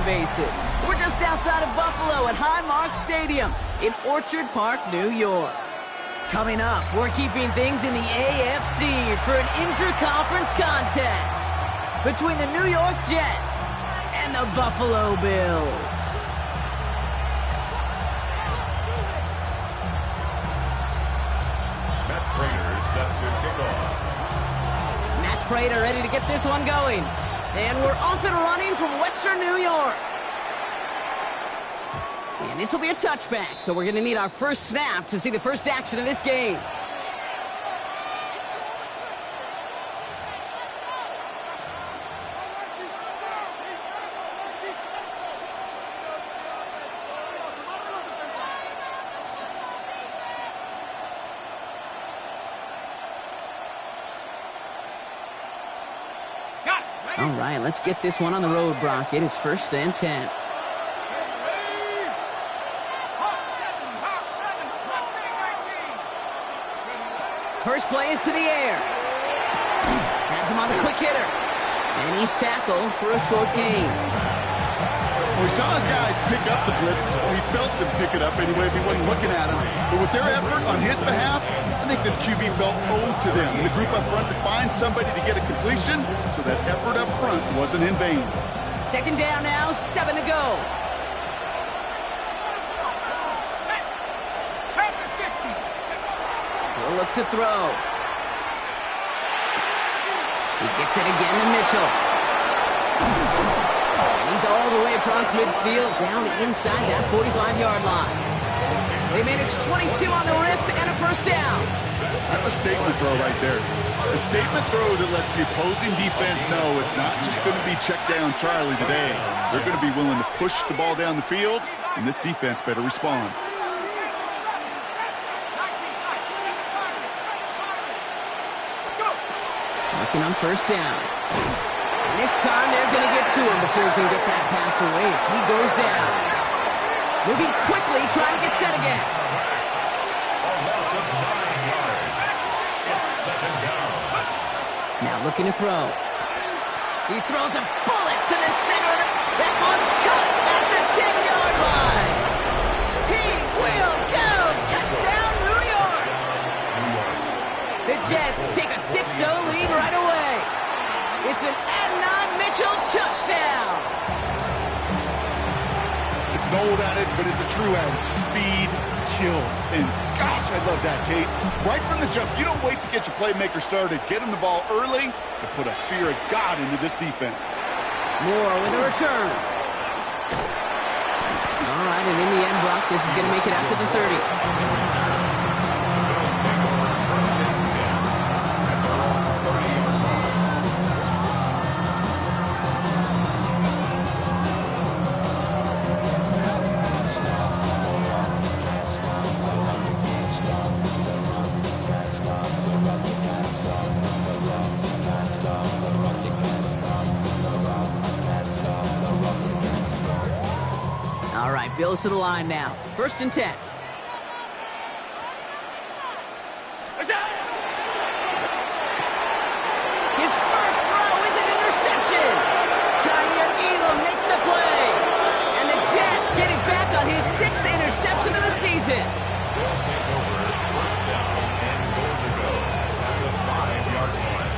bases. We're just outside of Buffalo at Highmark Stadium in Orchard Park, New York. Coming up, we're keeping things in the AFC for an intra-conference contest between the New York Jets and the Buffalo Bills. Matt Prater set to kick off. Matt Prater ready to get this one going. And we're off and running from Western New York. And this will be a touchback, so we're going to need our first snap to see the first action of this game. All right, let's get this one on the road, Brock. It is 1st and 10. First play is to the air. Has him on the quick hitter. And he's tackled for a short gain. We saw his guys pick up the blitz. We felt them pick it up anyway if he wasn't looking at him. But with their effort on his behalf, I think this QB felt owed to them. The group up front to find somebody to get a completion, so that effort up front wasn't in vain. Second down now, 7 to go. We'll look to throw. He gets it again to Mitchell. And he's all the way across midfield, down inside that 45-yard line. They managed 22 on the rip and a first down. That's a statement throw right there. A statement throw that lets the opposing defense know it's not just going to be check down Charlie today. They're going to be willing to push the ball down the field, and this defense better respond. Working on first down. And this time they're going to get to him before he can get that pass away as he goes down. Moving quickly, trying to get set again. Now looking to throw. He throws a bullet to the center. That one's cut at the 10-yard line. He will go. Touchdown, New York. The Jets take a 6-0 lead right away. It's an Adnan Mitchell touchdown. It's an old adage, but it's a true adage. Speed kills. And gosh, I love that, Kate. Right from the jump, you don't wait to get your playmaker started. Get him the ball early to put a fear of God into this defense. Moore with a return. All right, and in the end, Brock, this is going to make it out to the 30. Bills to the line now. 1st and 10. His first throw is an interception. Yyyyyyy makes the play. And the Jets getting back on his 6th interception of the season. Will take over 1st down and goal to go at the 5-yard line.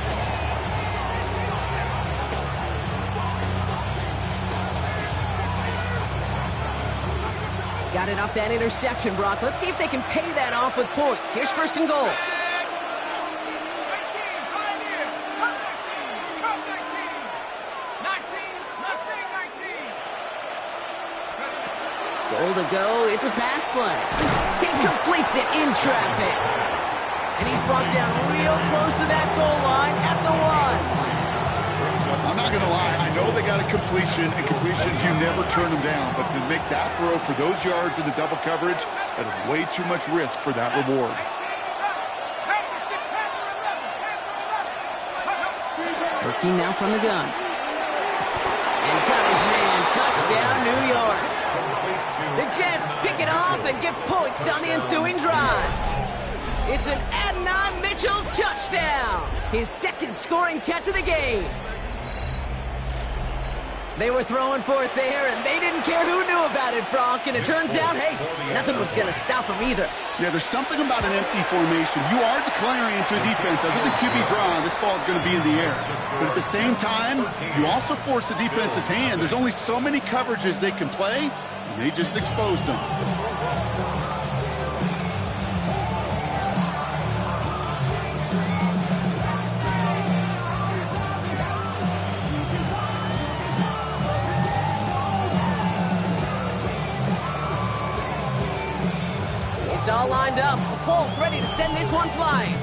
Got it off that interception, Brock. Let's see if they can pay that off with points. Here's 1st and goal. Goal to go. It's a pass play. He completes it in traffic. And he's brought down real close to that goal line at the 1. I'm not going to lie. I know they got a completion, and completions, you never turn them down. But to make that throw for those yards in the double coverage, that is way too much risk for that reward. Working now from the gun. And got his man. Touchdown, New York. The Jets pick it off and get points on the ensuing drive. It's an Adnan Mitchell touchdown. His 2nd scoring catch of the game. They were throwing for it there, and they didn't care who knew about it, Brock. And it turns out, hey, nothing was going to stop them either. Yeah, there's something about an empty formation. You are declaring into a defense. Under the QB draw, this ball is going to be in the air. But at the same time, you also force the defense's hand. There's only so many coverages they can play, and they just exposed them. It's all lined up. Folk ready to send this one flying.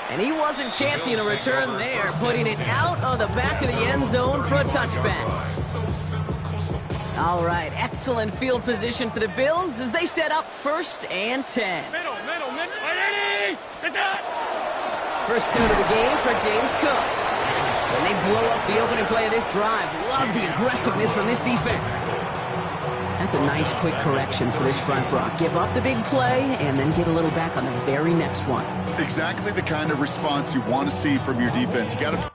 And he wasn't chancing a return there, putting it out of the back of the end zone for a touchback. All right, excellent field position for the Bills as they set up 1st and 10. Middle. Get out. First tune of the game for James Cook. And they blow up the opening play of this drive. Love the aggressiveness from this defense. That's a nice quick correction for this front, Brock. Give up the big play and then get a little back on the very next one. Exactly the kind of response you want to see from your defense. You got to...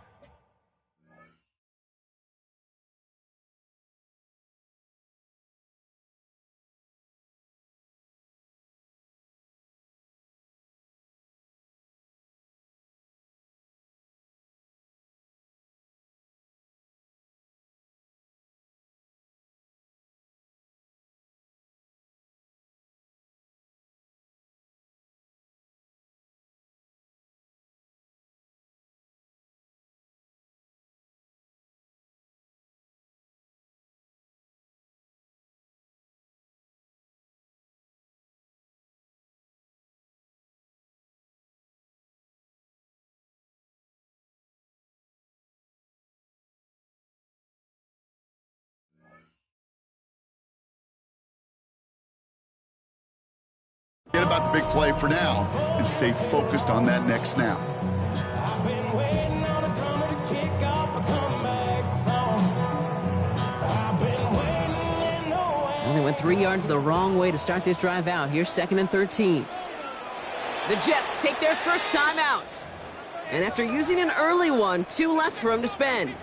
Forget about the big play for now and stay focused on that next snap. Well, they went 3 yards the wrong way to start this drive out. Here's 2nd and 13. The Jets take their first time out. And after using an early one, 2 left for them to spend.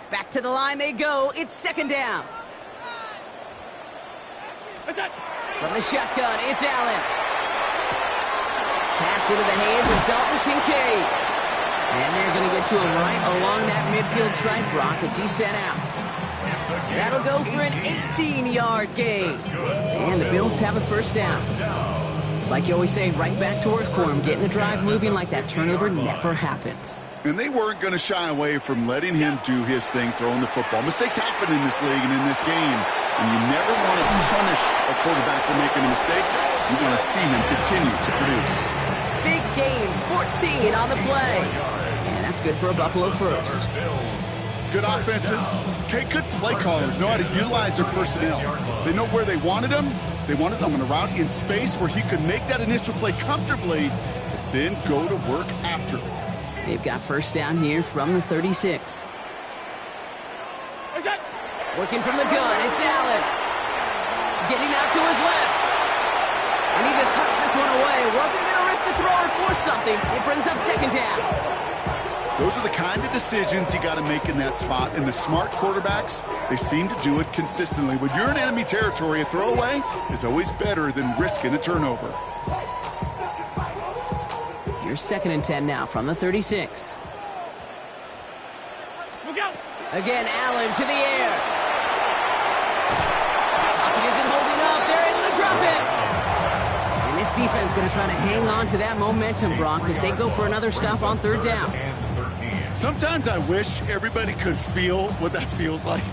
Back to the line they go. It's 2nd down. From the shotgun, it's Allen. Pass into the hands of Dalton Kincaid. And they're going to get to him right along that midfield stripe, Brock, as he's sent out. That'll go for an 18-yard gain. And the Bills have a 1st down. It's like you always say, right back to work for him, getting the drive moving like that turnover never happened. And they weren't going to shy away from letting him do his thing, throwing the football. Mistakes happen in this league and in this game. And you never want to punish a quarterback for making a mistake. You want to see him continue to produce. Big gain, 14 on the play. And that's good for a Buffalo first. Good offenses. Okay, good play callers know how to utilize their personnel. They know where they wanted him. They wanted him on a route in space where he could make that initial play comfortably, but then go to work after it. They've got 1st down here from the 36. Working from the gun, it's Allen. Getting out to his left. And he just hucks this one away. Wasn't going to risk a throw or force something. It brings up 2nd down. Those are the kind of decisions you got to make in that spot. And the smart quarterbacks, they seem to do it consistently. When you're in enemy territory, a throwaway is always better than risking a turnover. Here's 2nd and 10 now from the 36. Again, Allen to the air. Pocket isn't holding up. They're able to drop it. And this defense going to try to hang on to that momentum, Brock, as they go for another stop on 3rd down. Sometimes I wish everybody could feel what that feels like.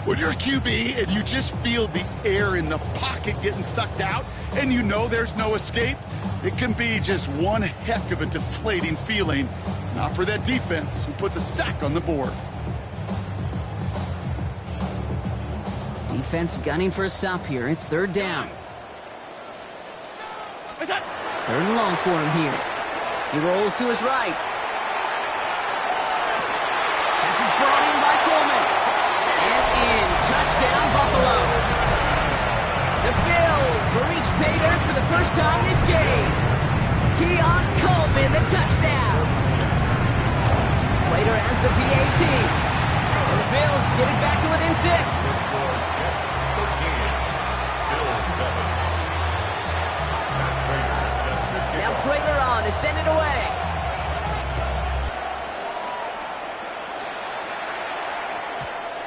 When you're a QB and you just feel the air in the pocket getting sucked out and you know there's no escape, it can be just one heck of a deflating feeling. Not for that defense who puts a sack on the board. Defense gunning for a stop here. It's 3rd down. Third and long for him here. He rolls to his right. Pass is brought in by Coleman. And in. Touchdown, Buffalo. The Bills reach pay dirt for the first time this game. Keon Coleman, the touchdown. Later adds the PAT. And the Bills get it back to within 6. Jets 13, Bills 7. Now Prater on to send it away.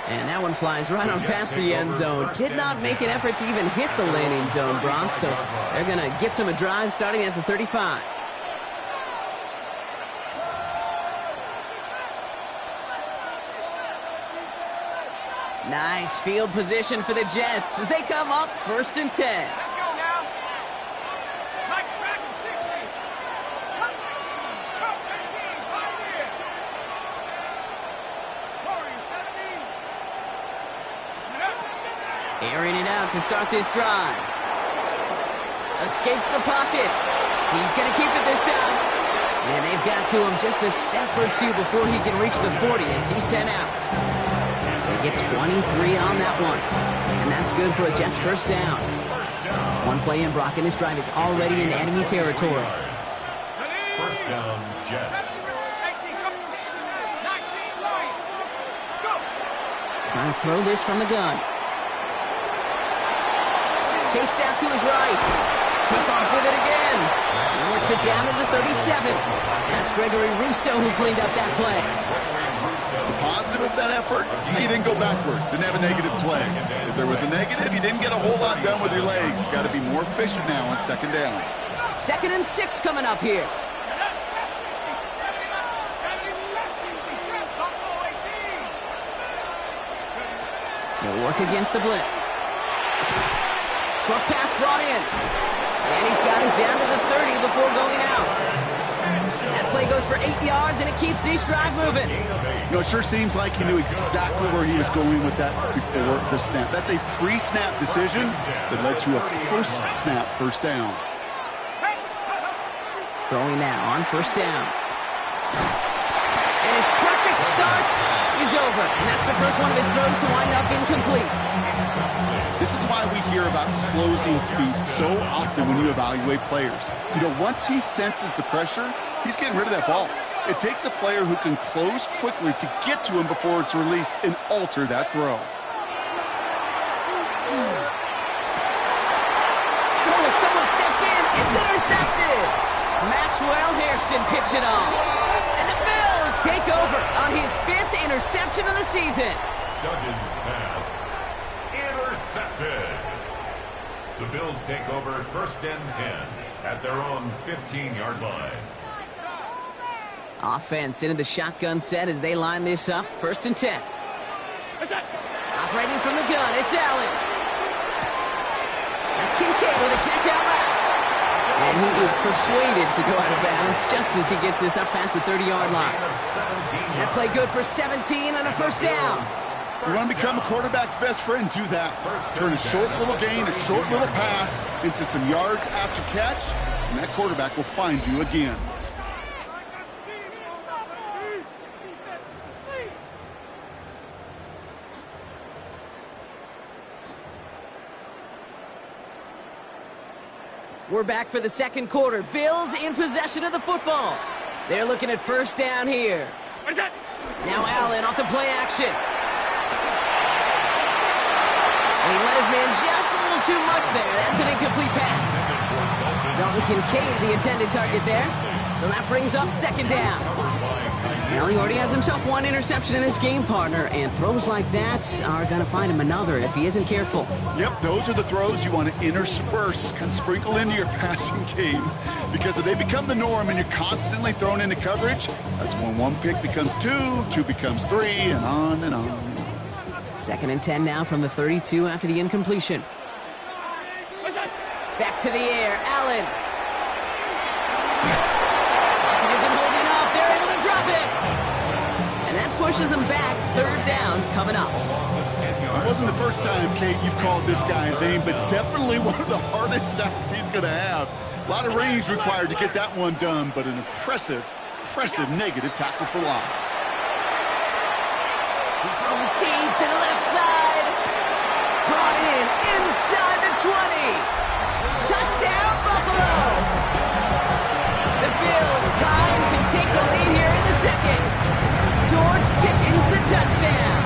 And that one flies right on past the end zone. Did not make an effort to even hit the landing zone, Brock. So they're going to gift him a drive starting at the 35. Nice field position for the Jets as they come up 1st and 10. Let's go now. Mike back in 60. Cut 15, 5 here. Corey, 70. Airing it out to start this drive. Escapes the pocket. He's going to keep it this time. And they've got to him just a step or two before he can reach the 40 as he's sent out. They get 23 on that one. And that's good for a Jets first down. One play in, Brock, and this drive is already in enemy territory. First down, Jets. 18, 19, line. Go. Trying to throw this from the gun. Chased out to his right. Took off with it again. He works it down to the 37. That's Gregory Rousseau who cleaned up that play. Positive of that effort, he didn't go backwards, didn't have a negative play. If there was a negative, you didn't get a whole lot done with your legs. Got to be more efficient now on 2nd down. 2nd and 6 coming up here. He'll work against the blitz. Short pass brought in. And he's got it down to the 30 before going out. That play goes for 8 yards, and it keeps this drive moving. You know, it sure seems like he knew exactly where he was going with that before the snap. That's a pre-snap decision that led to a post-snap first down. Throwing now on 1st down. And his perfect start is over. And that's the first one of his throws to wind up incomplete. This is why we hear about closing speed so often when you evaluate players. You know, once he senses the pressure, he's getting rid of that ball. It takes a player who can close quickly to get to him before it's released and alter that throw. Oh, someone stepped in. It's intercepted. Maxwell Hairston picks it off. And the Bills take over on his 5th interception of the season. Duggan's pass. Intercepted. The Bills take over 1st and 10 at their own 15-yard line. Offense into the shotgun set as they line this up. 1st and 10. Operating from the gun, it's Allen. That's Kincaid with a catch out left. And he is persuaded to go out of bounds just as he gets this up past the 30-yard line. That play good for 17 and a 1st down. You want to become a quarterback's best friend, do that. Turn a short little gain, a short little pass into some yards after catch, and that quarterback will find you again. We're back for the 2nd quarter. Bills in possession of the football. They're looking at 1st down here. Now Allen off the play action. And he let his man just a little too much there. That's an incomplete pass. Dalton Kincaid, the intended target there. So that brings up 2nd down. Well, he already has himself 1 interception in this game, partner, and throws like that are going to find him another if he isn't careful. Yep, those are the throws you want to intersperse and sprinkle into your passing game, because if they become the norm and you're constantly thrown into coverage, that's when 1 pick becomes 2, 2 becomes 3, and on and on. 2nd and 10 now from the 32 after the incompletion. Back to the air, Allen. Pocket isn't holding up. They're able to drop it. And that pushes them back. 3rd down coming up. It wasn't the first time, Kate, you've called this guy's name, but definitely one of the hardest sacks he's going to have. A lot of range required to get that one done, but an impressive negative tackle for loss. He's throwing deep to the left side. Brought in inside the 20. Touchdown, Buffalo. The Bills tie and can take the lead here in the second. George Pickens the touchdown.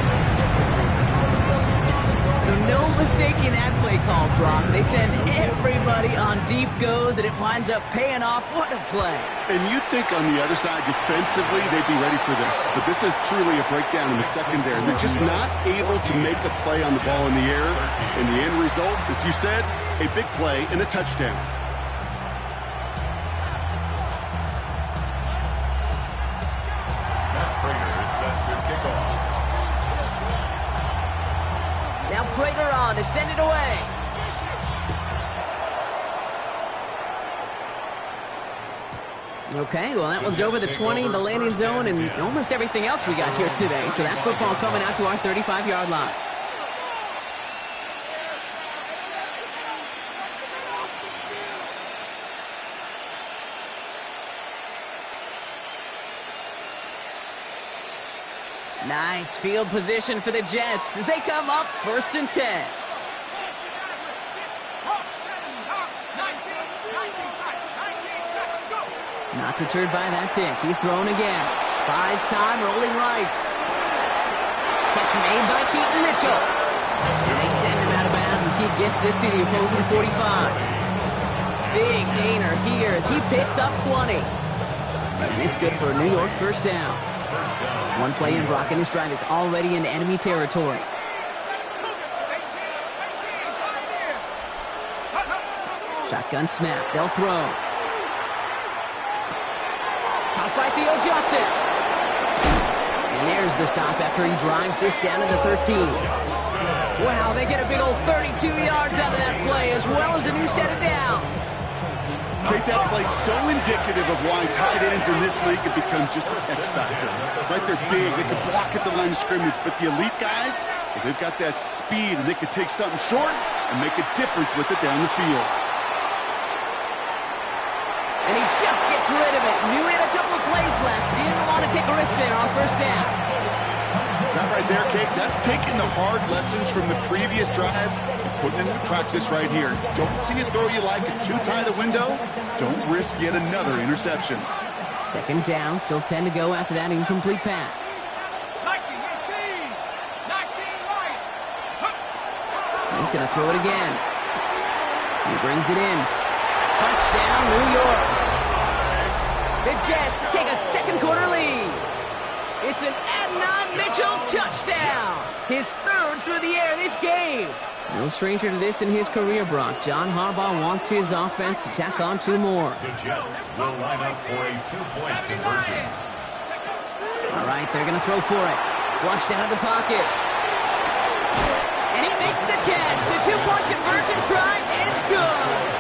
So no mistaking that play call, Brock. They send everybody on deep goes, and it winds up paying off. What a play. And you'd think on the other side defensively they'd be ready for this. But this is truly a breakdown in the secondary. They're just not able to make a play on the ball in the air. And the end result, as you said, a big play and a touchdown. Now Prater on to send it away. Okay, well, that one's over the 20, the landing zone, and almost everything else we got here today. So that football coming out to our 35-yard line. Nice field position for the Jets as they come up 1st and 10. Not deterred by that pick. He's thrown again. Buys time, rolling right. Catch made by Keaton Mitchell. So they send him out of bounds as he gets this to the opposing 45. Big gainer here as he picks up 20. And it's good for a New York first down. One play in, Brock, and his drive is already into enemy territory. Shotgun snap. They'll throw. Caught by Theo Johnson. And there's the stop after he drives this down to the 13. Wow, they get a big old 32 yards out of that play, as well as a new set of downs. Kate, that play so indicative of why tight ends in this league have become just an X factor. Right, they're big, they can block at the line of scrimmage, but the elite guys, well, they've got that speed, and they can take something short and make a difference with it down the field. And he just gets rid of it. Knew he had a couple of plays left. Didn't want to take a risk there on first down. That right there, Kate, that's taking the hard lessons from the previous drive and putting it into practice right here. Don't see a throw you like, it's too tight a window. Don't risk yet another interception. Second down, still 10 to go after that incomplete pass. 19 right. He's going to throw it again. He brings it in. Touchdown, New York. The Jets take a second quarter lead. It's an Adnan Mitchell touchdown. His third through the air this game. No stranger to this in his career, Brock. John Harbaugh wants his offense to tack on 2 more. The Jets will line up for a 2-point conversion. All right, they're going to throw for it. Flushed out of the pocket. And he makes the catch. The 2-point conversion try is good.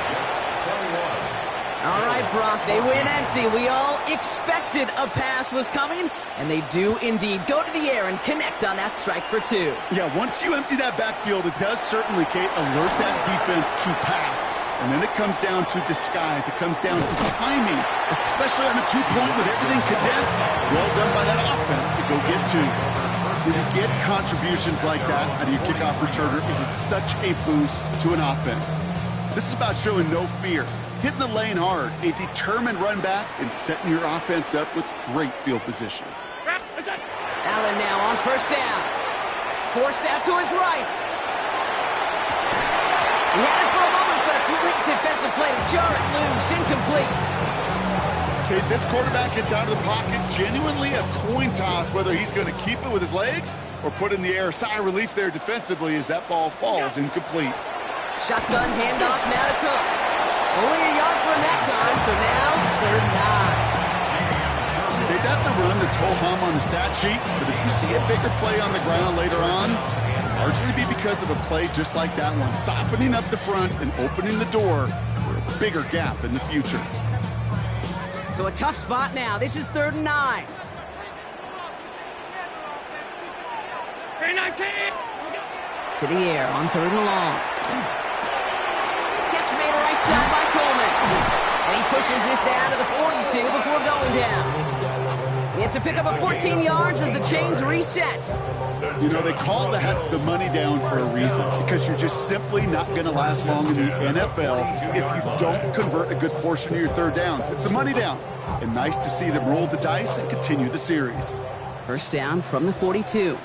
All right, Brock, they win empty. We all expected a pass was coming, and they do indeed go to the air and connect on that strike for 2. Yeah, once you empty that backfield, it does certainly, Kate, alert that defense to pass. And then it comes down to disguise. It comes down to timing, especially on a 2-point with everything condensed. Well done by that offense to go get 2. When you get contributions like that out of your kickoff returner, it is such a boost to an offense. This is about showing no fear, hitting the lane hard, a determined run back, and setting your offense up with great field position. Allen now on first down. Forced out to his right. He had it for a moment, but a great defensive play to jar it loose, incomplete. Okay, this quarterback gets out of the pocket, genuinely a coin toss whether he's going to keep it with his legs or put in the air. Sigh of relief there defensively as that ball falls incomplete. Shotgun handoff now to Cook. Only a yard for him that time, so now 3rd and 9. Okay, that's a run that's ho-hum on the stat sheet, but if you see a bigger play on the ground later on, it'll largely be because of a play just like that one, softening up the front and opening the door for a bigger gap in the future. So a tough spot now. This is 3rd and 9. 319. To the air on 3rd and long. Catch made right side by Coleman. And he pushes this down to the 42 before going down. It's a pickup of 14 yards as the chains reset. You know, they call the money down for a reason, because you're just simply not going to last long in the NFL if you don't convert a good portion of your third downs. It's the money down. And nice to see them roll the dice and continue the series. First down from the 42.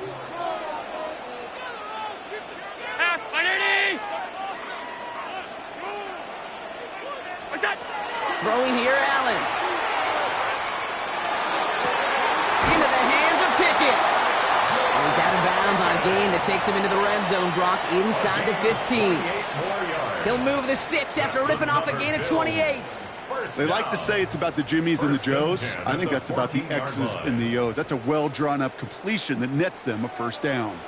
Throwing here, Allen. Into the hands of Pickett. He's out of bounds on a gain that takes him into the red zone, Brock, inside the 15. He'll move the sticks after ripping off a gain of 28. They like to say it's about the Jimmies and the Joes. I think that's about the X's and the O's. That's a well-drawn-up completion that nets them a first down.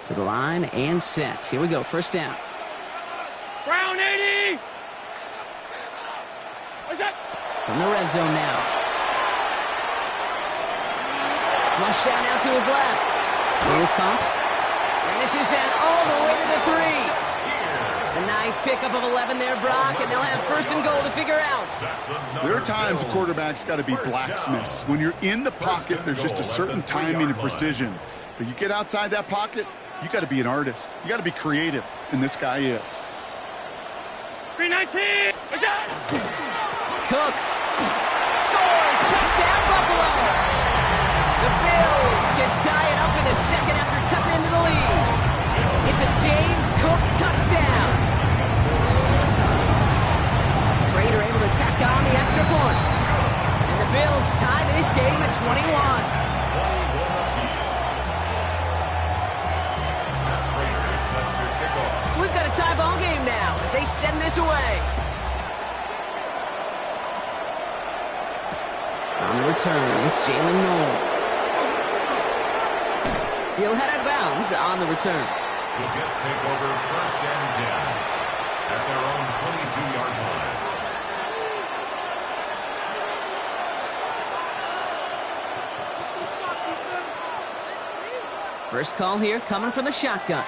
To the line and set. Here we go, first down. Brown 80! What's that? From the red zone now. Flush down out to his left. Here's caught. And this is down all the way to the 3. A nice pickup of 11 there, Brock, and they'll have first and goal to figure out. There are times a quarterback's got to be blacksmiths. When you're in the pocket, there's just a certain timing and precision. But you get outside that pocket, you got to be an artist. You got to be creative, and this guy is. 319! What's that? Cook scores! Touchdown, Buffalo! The Bills can tie it up in the second after cutting into the lead. It's a James Cook touchdown. Raider able to tack on the extra point. And the Bills tie this game at 21. So we've got a tie ball game now as they send this away. On the return, it's Jalen Noel. He'll head out of bounds on the return. The Jets take over first and 10 at their own 22-yard line. First call here coming from the shotgun.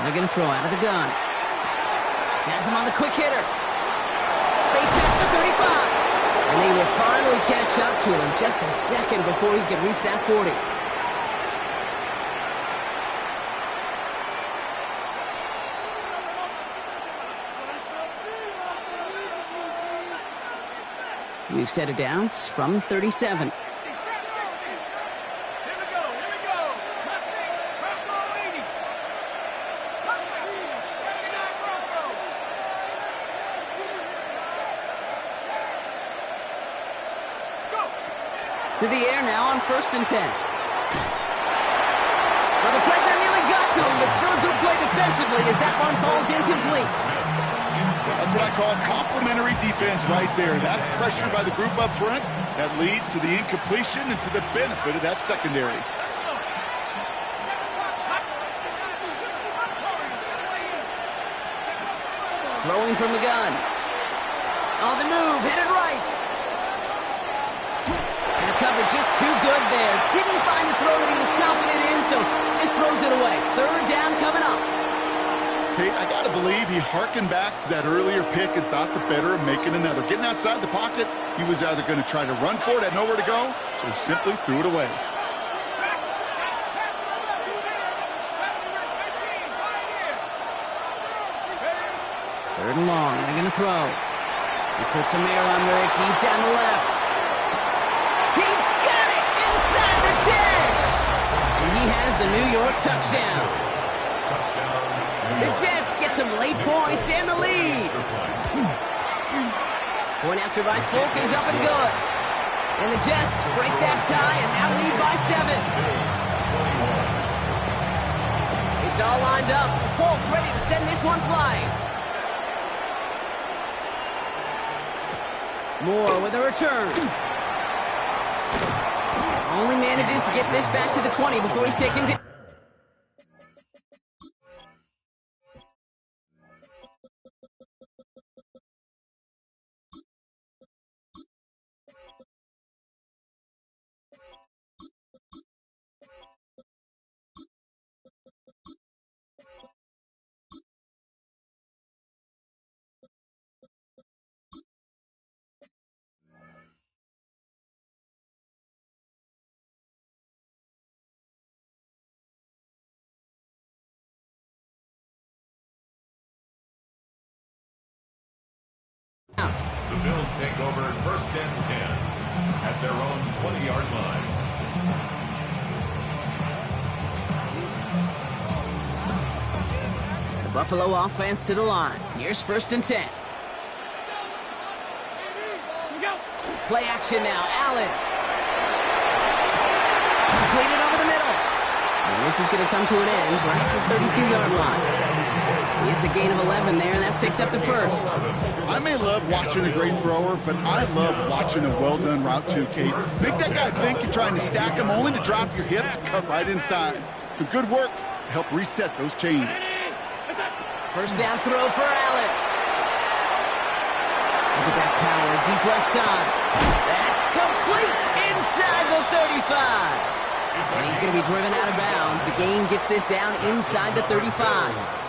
They're going to throw out of the gun. Has him on the quick hitter. Space past the 35. And they will finally catch up to him just a second before he can reach that 40. We've set it down from the 37. To the air now on first and 10. Well, the pressure nearly got to him, but still a good play defensively as that one falls incomplete. That's what I call complimentary defense right there. That pressure by the group up front, that leads to the incompletion and to the benefit of that secondary. Throwing from the gun. On the move, headed right. And the cover just too good there. Didn't find the throw that he was confident in, so just throws it away. Third down coming up. Okay, I got to believe he hearkened back to that earlier pick and thought the better of making another. Getting outside the pocket, he was either going to try to run for it, had nowhere to go, so he simply threw it away. Third and long, they're going to throw. He puts some air under it, deep down the left. He's got it inside the 10! And he has the New York touchdown. The Jets get some late points and the lead. Point after by Folk is up and good. And the Jets break that tie and now lead by 7. It's all lined up. Folk ready to send this one flying. Moore with a return. Only manages to get this back to the 20 before he's taken to... Bills take over 1st and 10 at their own 20-yard line. The Buffalo offense to the line. Here's 1st and 10. Play action now. Allen. Completed over the middle. And this is going to come to an end right at the 32-yard line. It's a gain of 11 there, and that picks up the 1st. I may love watching a great thrower, but I love watching a well-done route too, Kate. Make that guy think you're trying to stack him only to drop your hips, cut right inside. Some good work to help reset those chains. 1st down throw for Allen. Look at that power, deep left side. That's complete inside the 35. And he's going to be driven out of bounds. The gain gets this down inside the 35.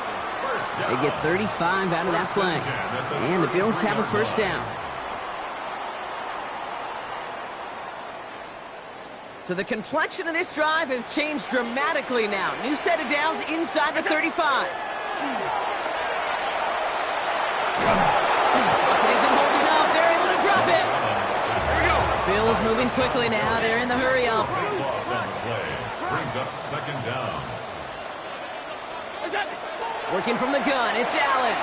They get 35 out of that play. And the Bills have a 1st down. So the complexion of this drive has changed dramatically now. New set of downs inside the 35. Bucket isn't holding up. They're able to drop it. Bills moving quickly now. They're in the hurry up. Loss on the play brings up 2nd down. Working from the gun, it's Allen.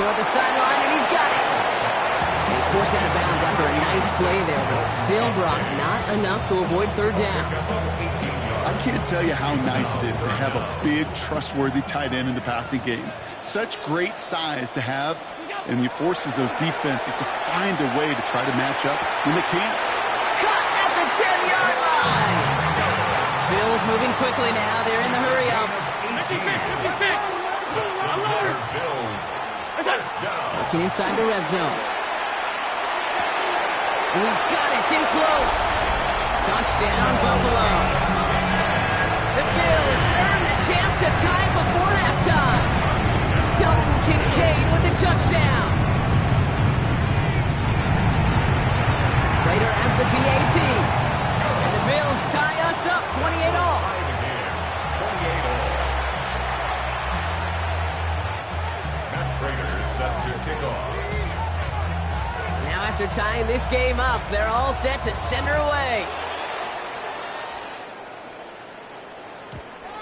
Toward the sideline, and he's got it. And he's forced out of bounds after a nice play there, but still, Brock, not enough to avoid 3rd down. I can't tell you how nice it is to have a big, trustworthy tight end in the passing game. Such great size to have, and he forces those defenses to find a way to try to match up when they can't. Cut at the 10-yard line. Bills moving quickly now. They're in the hurry up. Looking inside the red zone. Oh, he's got it. It's in close. Touchdown, Buffalo. The Bills earn the chance to tie before halftime. Dalton Kincaid with the touchdown. Rader has the PAT. And the Bills tie us up 28-all. Raiders set to kick off. Now after tying this game up, they're all set to send her away.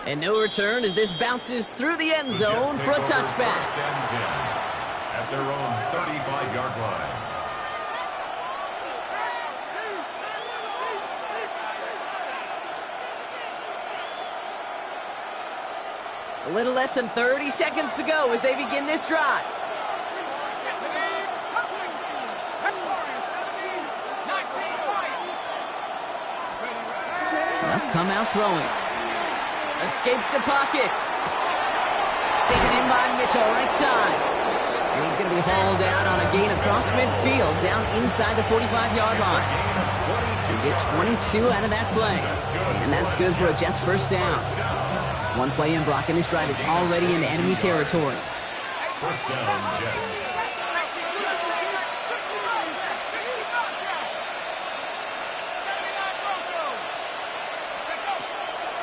And no return as this bounces through the end zone for a touchback. 1st and 10 at their own 35-yard line. A little less than 30 seconds to go as they begin this drive. They'll come out throwing. Escapes the pocket. Taken in by Mitchell, right side. And he's going to be hauled down on a gain across midfield, down inside the 45-yard line. They get 22 out of that play. And that's good for a Jets 1st down. One play in, Brock, and this drive is already in enemy territory. 1st down, Jets.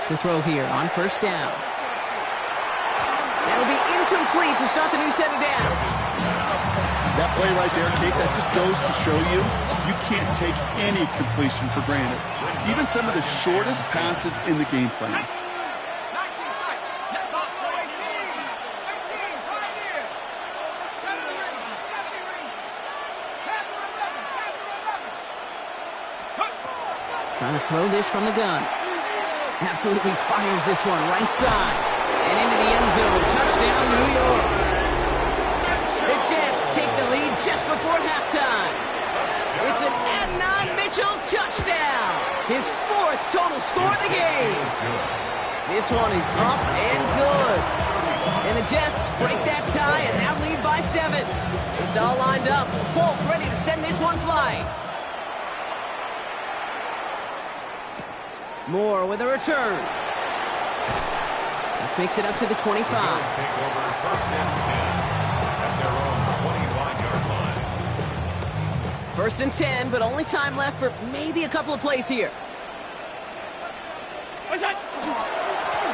To throw here on 1st down. That'll be incomplete to start the new set of downs. That play right there, Kate, that just goes to show you can't take any completion for granted. Even some of the shortest passes in the game plan. Trying to throw this from the gun. Absolutely fires this one right side. And into the end zone. Touchdown, New York. The Jets take the lead just before halftime. It's an Adnan Mitchell touchdown. His 4th total score of the game. This one is up and good. And the Jets break that tie and now lead by 7. It's all lined up. Folk ready to send this one flying. Moore with a return. This makes it up to the 25. The Bills take over 1st and 10 at their own 25-yard line. 1st and 10, but only time left for maybe a couple of plays here.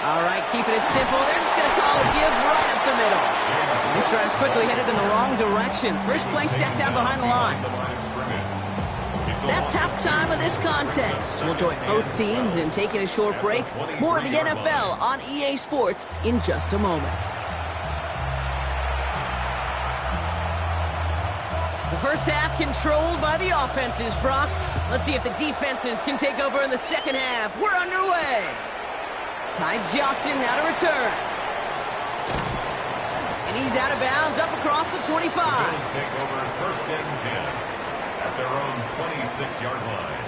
All right, keeping it simple. They're just going to call a give right up the middle. This drive's quickly headed in the wrong direction. First play set down behind the line. That's halftime of this contest. We'll join both teams in taking a short break. More of the NFL on EA Sports in just a moment. The first half controlled by the offenses, Brock. Let's see if the defenses can take over in the second half. We're underway. Ty Johnson now to return. And he's out of bounds up across the 25. Bills take over first and 10 at their own 26-yard line.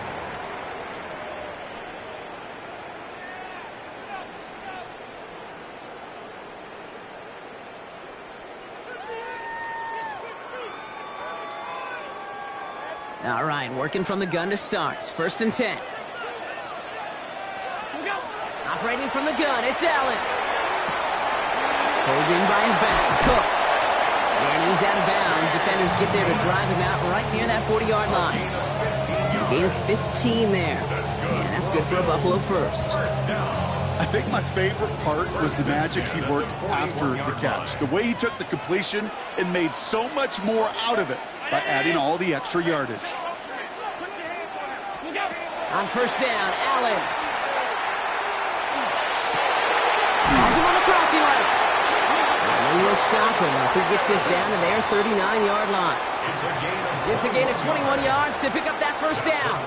All right, working from the gun to start. First and 10. Operating from the gun, it's Allen. Holding by his back, Cook. And he's out of bounds. Defenders get there to drive him out right near that 40-yard line. Gain of 15 there. Yeah, that's good for a Buffalo first. I think my favorite part was the magic he worked after the catch. The way he took the completion and made so much more out of it by adding all the extra yardage. On first down, Allen. Finds him on the crossing route. And they will stop him as he gets this down to their 39-yard line. It's a gain of 21 yards to pick up that first down.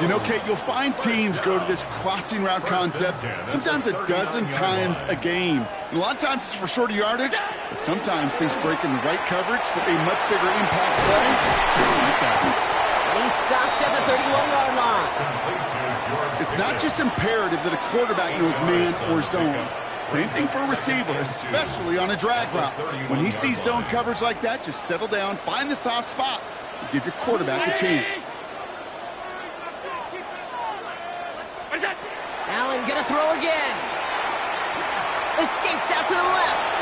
You know, Kate, you'll find teams go to this crossing route concept sometimes a dozen times a game. And a lot of times it's for shorter yardage, but sometimes things break in the right coverage for a much bigger impact play, just like that. And he's stopped at the 31-yard line. It's not just imperative that a quarterback knows man or zone. Same thing for a receiver, especially on a drag route. When he sees zone coverage like that, just settle down, find the soft spot, and give your quarterback a chance. Allen gonna throw again. Escapes out to the left.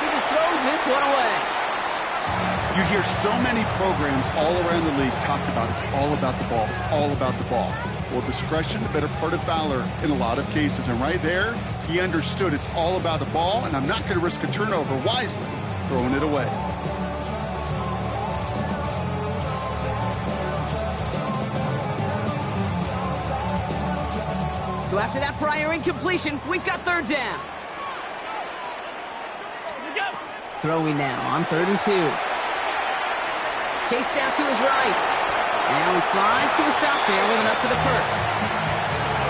He just throws this one away. You hear so many programs all around the league talk about it's all about the ball, it's all about the ball. Well, discretion, the better part of valor in a lot of cases. And right there, he understood it's all about the ball, and I'm not going to risk a turnover wisely, throwing it away. So after that prior incompletion, we've got third down. Throwing now on 3rd and 2. Chased out to his right. Allen slides to a stop there with enough for the first.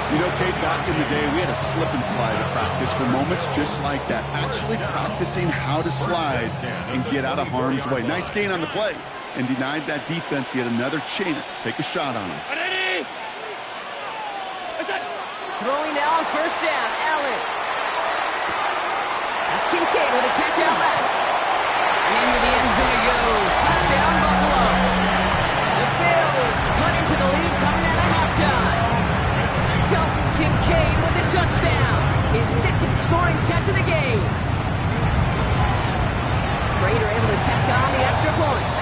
You know, Kate, back in the day, we had a slip and slide at practice for moments just like that. Actually practicing how to slide and get out of harm's way. Nice gain on the play. And denied that defense yet another chance to take a shot on him. Throwing now on first down, Allen. That's Kincaid with a catch out left. And into the end zone it goes. Touchdown, Buffalo. The Bills cut into the lead coming out of halftime. Dalton Kincaid with the touchdown. His second scoring catch of the game. Raider able to tack on the extra point.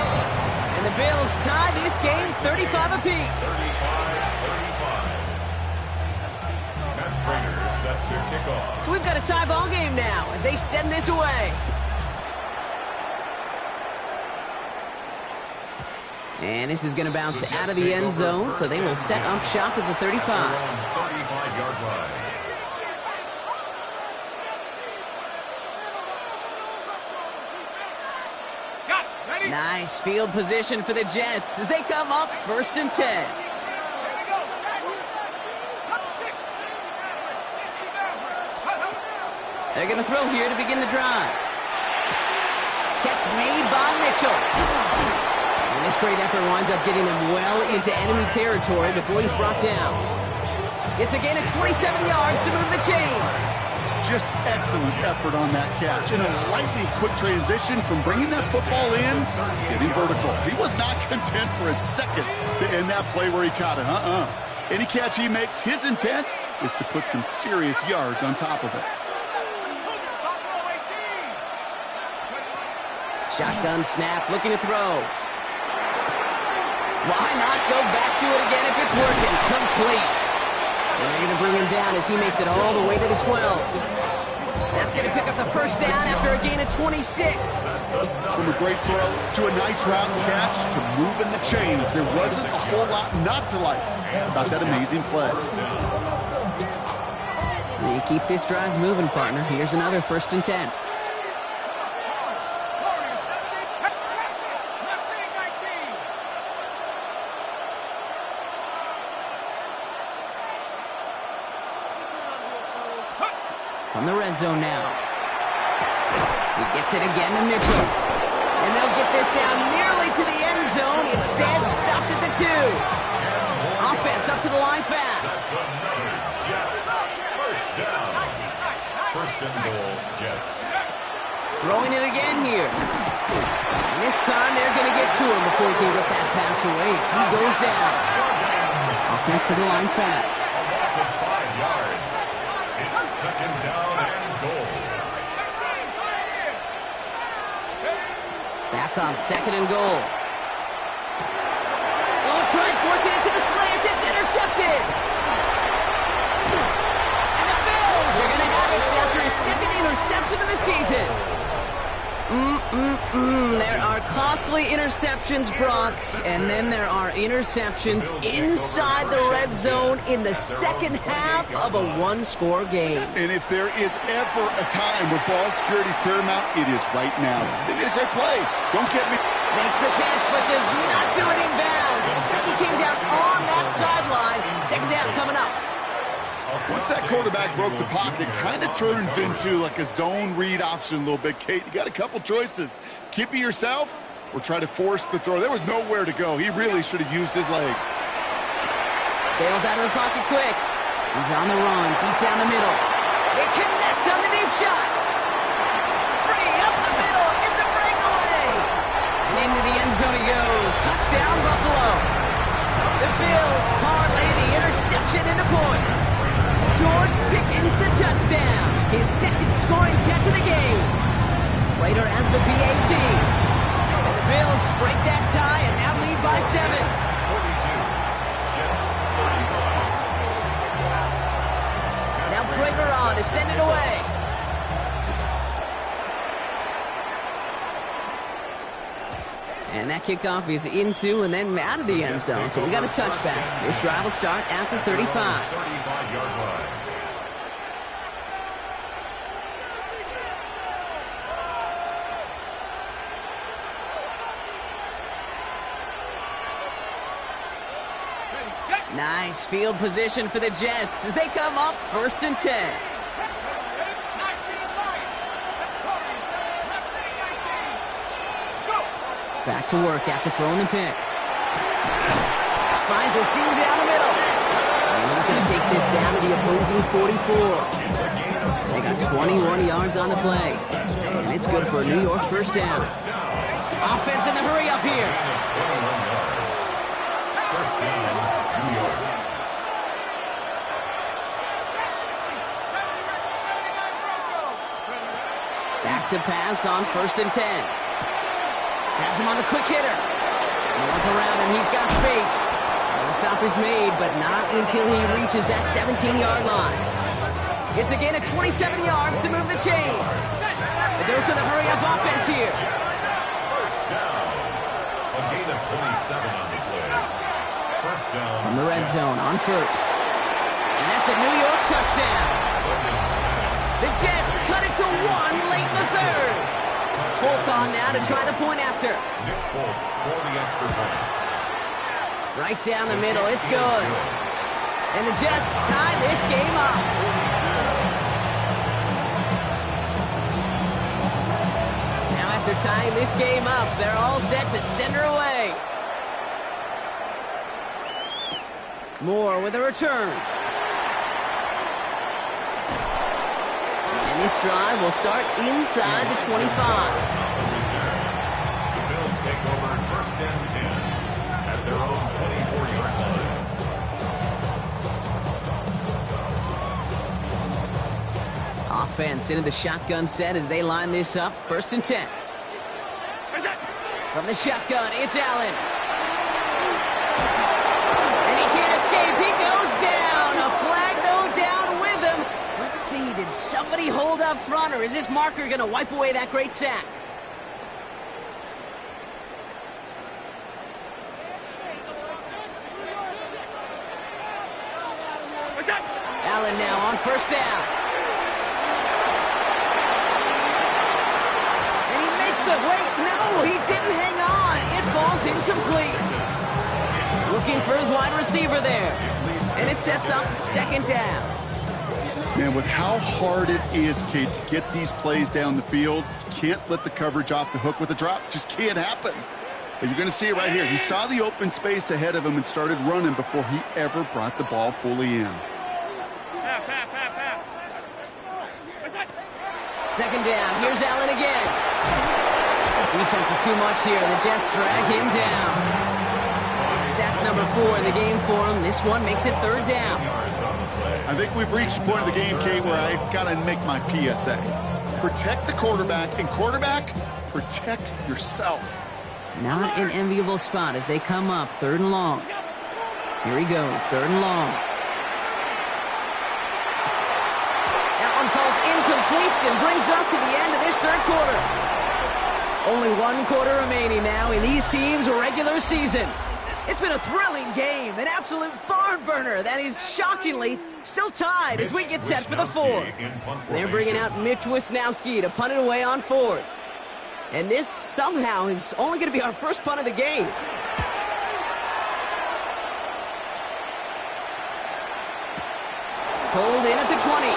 And the Bills tie this game 35 apiece. 35-35. Raiders set to kick off. So we've got a tie ball game now as they send this away. And this is going to bounce out of the end zone, so they will set up shop at the 35. 35-yard line. Nice field position for the Jets as they come up 1st and 10. They're going to throw here to begin the drive. Catch made by Mitchell. And this great effort winds up getting them well into enemy territory before he's brought down. It's a gain of 27 yards to move the chains. Just excellent effort on that catch. And a lightning quick transition from bringing that football in, getting vertical. He was not content for a second to end that play where he caught it. Any catch he makes, his intent is to put some serious yards on top of it. Shotgun snap, looking to throw. Why not go back to it again if it's working? Complete. And they're going to bring him down as he makes it all the way to the 12. That's going to pick up the first down after a gain of 26. From a great throw to a nice route catch to moving the chains, there wasn't a whole lot not to like about that amazing play. You keep this drive moving, partner. Here's another 1st and 10. From the red zone now. He gets it again to Mitchell. And they'll get this down nearly to the end zone. Instead, stopped at the 2. Offense up to the line fast. First down. First and goal, Jets. Throwing it again here. And this time, they're going to get to him before he can get that pass away. So he goes down. Offense to the line fast. A loss of 5 yards. It's second down and goal. Back on 2nd and goal. Oh, trying forcing it to the slant. It's intercepted. And the Bills are going to have it after his 2nd interception of the season. There are costly interceptions, Brock, and then there are interceptions inside the red zone in the second half of a one-score game. And if there is ever a time where ball security is paramount, it is right now. They made a great play. Don't get me. Makes the catch, but does not do it in bounds. Looks like he came down on that sideline. 2nd down coming up. Once that quarterback broke the pocket, kind of turns into like a zone read option a little bit. Kate, you got a couple choices. Keep it yourself or try to force the throw. There was nowhere to go. He really should have used his legs. Bails out of the pocket quick. He's on the run, deep down the middle. They connect on the deep shot. Free up the middle. It's a breakaway. And into the end zone he goes. Touchdown, Buffalo. The Bills parlay the interception into points. George Pickens the touchdown. His 2nd scoring catch of the game. Later adds the PAT. And the Bills break that tie and now lead by 7. 42, Jets 35. Now Prager on to send it away. And that kickoff is into and then out of the end zone. So we got a touchback. This drive will start at the 35. 35-yard line. Nice field position for the Jets as they come up 1st and 10. Back to work after throwing the pick. Finds a seam down the middle. And he's going to take this down to the opposing 44. They got 21 yards on the play. And it's good for a New York 1st down. Offense in the hurry up here. 1st down, New York. Back to pass on 1st and 10. Has him on the quick hitter. No one's around him. He's got space. And the stop is made, but not until he reaches that 17-yard line. It's a gain of 27 yards to move the chains. A dose of the hurry-up offense here. 1st down. A gain of 27 on the play. 1st down. From the red zone on 1st. And that's a New York touchdown. The Jets cut it to 1 late in the 3rd. Folk on now to try the point after. Nick Folk for the extra point. Right down the middle. It's good. And the Jets tie this game up. Now after tying this game up, they're all set to send her away. Moore with a return. And this drive will start inside the 25. The Bills take over 1st and 10 at their own 24-yard line. Offense into the shotgun set as they line this up. 1st and 10. From the shotgun, it's Allen. And he can't escape. He goes down. A flag Can somebody hold up front, or is this marker going to wipe away that great sack? Allen now on first down. And he makes the wait. No, he didn't hang on. It falls incomplete. Looking for his wide receiver there. And it sets up second down. Man, with how hard it is, Kate, to get these plays down the field, you can't let the coverage off the hook with a drop. It just can't happen. But you're going to see it right here. He saw the open space ahead of him and started running before he ever brought the ball fully in. Second down. Here's Allen again. Defense is too much here. The Jets drag him down. It's sack number 4 in the game for him. This one makes it third down. I think we've reached the point of the game, Kate, where I got to make my PSA. Protect the quarterback, and quarterback, protect yourself. Not an enviable spot as they come up third and long. Here he goes, third and long. That one falls incomplete and brings us to the end of this third quarter. Only 1 quarter remaining now in these teams' regular season. It's been a thrilling game, an absolute barn burner that is shockingly still tied as we get set for the 4th. They're bringing out Mitch Wisnowski to punt it away on 4th. And this somehow is only going to be our first punt of the game. Pulled in at the 20.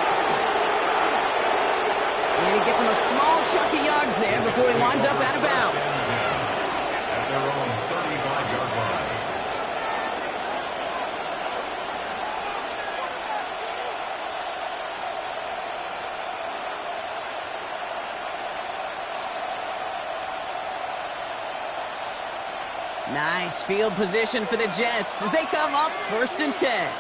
And he gets him a small chunk of yards there before he winds up out of bounds. At their own 35-yard line. Nice field position for the Jets as they come up first and 10.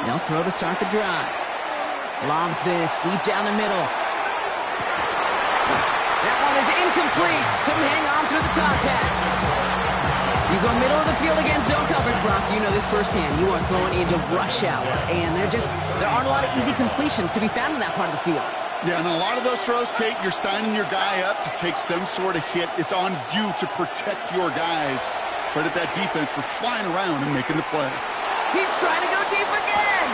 They'll throw to start the drive. Lobs this deep down the middle. That one is incomplete. Couldn't hang on through the contact. You go middle of the field against zone coverage, Brock. You know this firsthand. You are throwing into rush hour, and there aren't a lot of easy completions to be found in that part of the field. Yeah, and a lot of those throws, Kate, you're signing your guy up to take some sort of hit. It's on you to protect your guys. Credit that defense for flying around and making the play. He's trying to go deep again.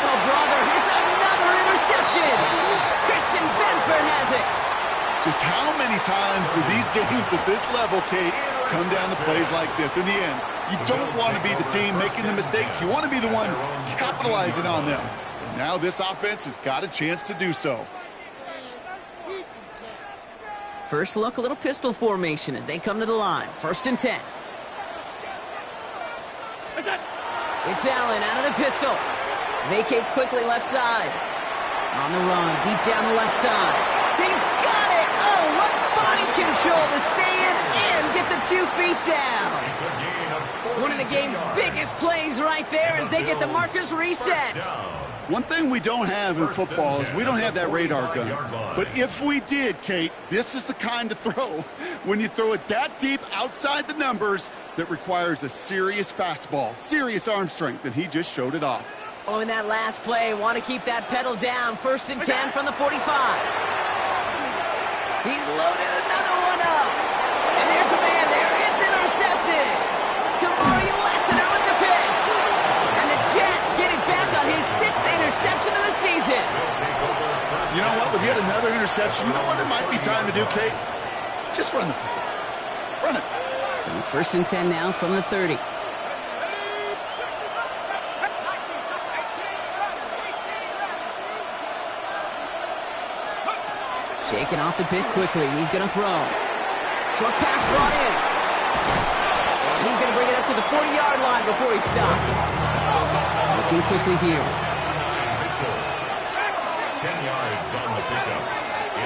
Oh, brother, it's another interception. Christian Benford has it. Just how many times do these games at this level, Kate, come down to plays like this? In the end, you don't want to be the team making the mistakes. You want to be the one capitalizing on them. And now this offense has got a chance to do so. First look, a little pistol formation as they come to the line. First and 10. It's Allen out of the pistol. Vacates quickly left side. On the run, deep down the left side. He's got it! Oh, what body control to stay in and get the 2 feet down. One of the game's biggest plays right there as they get the markers reset. One thing we don't have in football is we don't have that radar gun. But if we did, Kate, this is the kind of throw, when you throw it that deep outside the numbers, that requires a serious fastball, serious arm strength, and he just showed it off. Oh, in that last play, want to keep that pedal down. First and 10 from the 45. He's loaded another one up. And there's a man there. It's intercepted. Kamari Lassiter with the pick. And the Jets get it back on his 6th interception of the season. You know what? With yet another interception, you know what it might be time to do, Kate? Just run the football. Run it. So first and 10 now from the 30. Shaking off the pick quickly. He's going to throw. Short pass brought in. And he's going to bring it up to the 40-yard line before he stops. Looking quickly here. 10 yards on the pickup.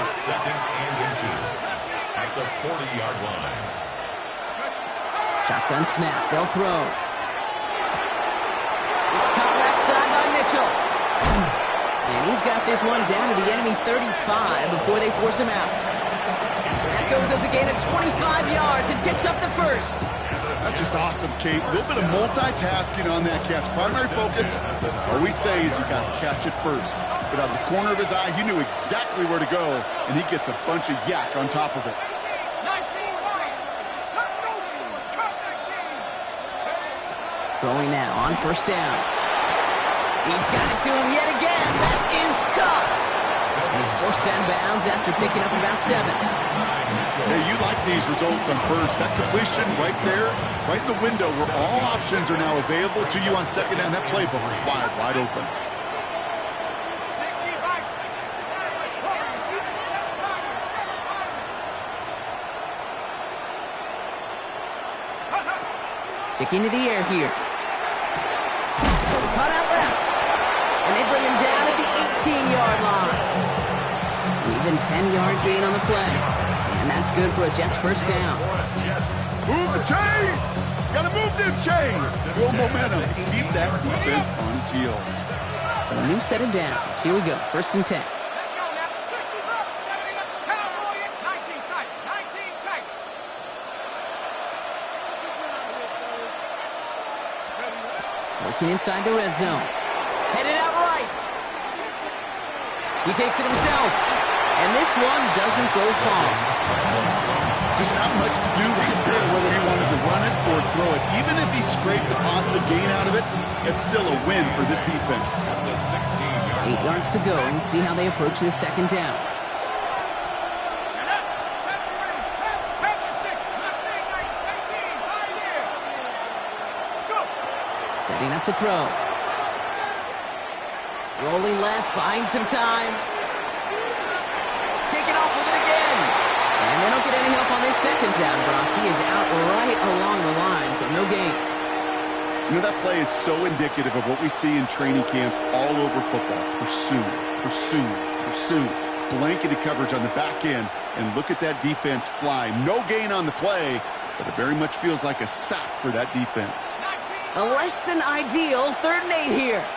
It's 2nd and inches at the 40-yard line. Shotgun snap. They'll throw. It's caught left side by Mitchell. And he's got this one down to the enemy 35 before they force him out. That goes as a gain of 25 yards and picks up the first. That's just awesome, Kate. A little bit of multitasking on that catch. Primary focus, as I always say, is you got to catch it first. But out of the corner of his eye, he knew exactly where to go, and he gets a bunch of yak on top of it. 19 Lions. Cut, no score. Cut 19. Throwing now on first down. He's got it to him yet again. That is caught. And he's forced down bounds after picking up about 7. Hey, you like these results on first. That completion right there, right in the window where all options are now available to you on second down. That playbook wide open. 65. Sticking to the air here. Caught out left. And they bring him down at the 18-yard line. An even 10-yard gain on the play. And that's good for a Jets first down. Move the chains! Gotta move them chains! Build momentum. Keep that defense on its heels. So a new set of downs. Here we go. First and 10. Let's go now. 60 up, 70 up. Cowboy it. 19 tight. 19 tight. Working inside the red zone. Headed out right. He takes it himself. And this one doesn't go far. Just not much to do right there, whether he wanted to run it or throw it. Even if he scraped a positive gain out of it, it's still a win for this defense. 8 yards to go. Let's see how they approach this second down. And up. Set and ready. Pack the 6. Mustang 19. High year. Go. Setting up to throw. Rolling left, buying some time. Taking off with it again. And they don't get any help on this second down, Brock. He is out right along the line, so no gain. You know, that play is so indicative of what we see in training camps all over football. Pursue. Blanketed coverage on the back end, and look at that defense fly. No gain on the play, but it very much feels like a sack for that defense. 19. A less than ideal 3rd and 8 here. 18.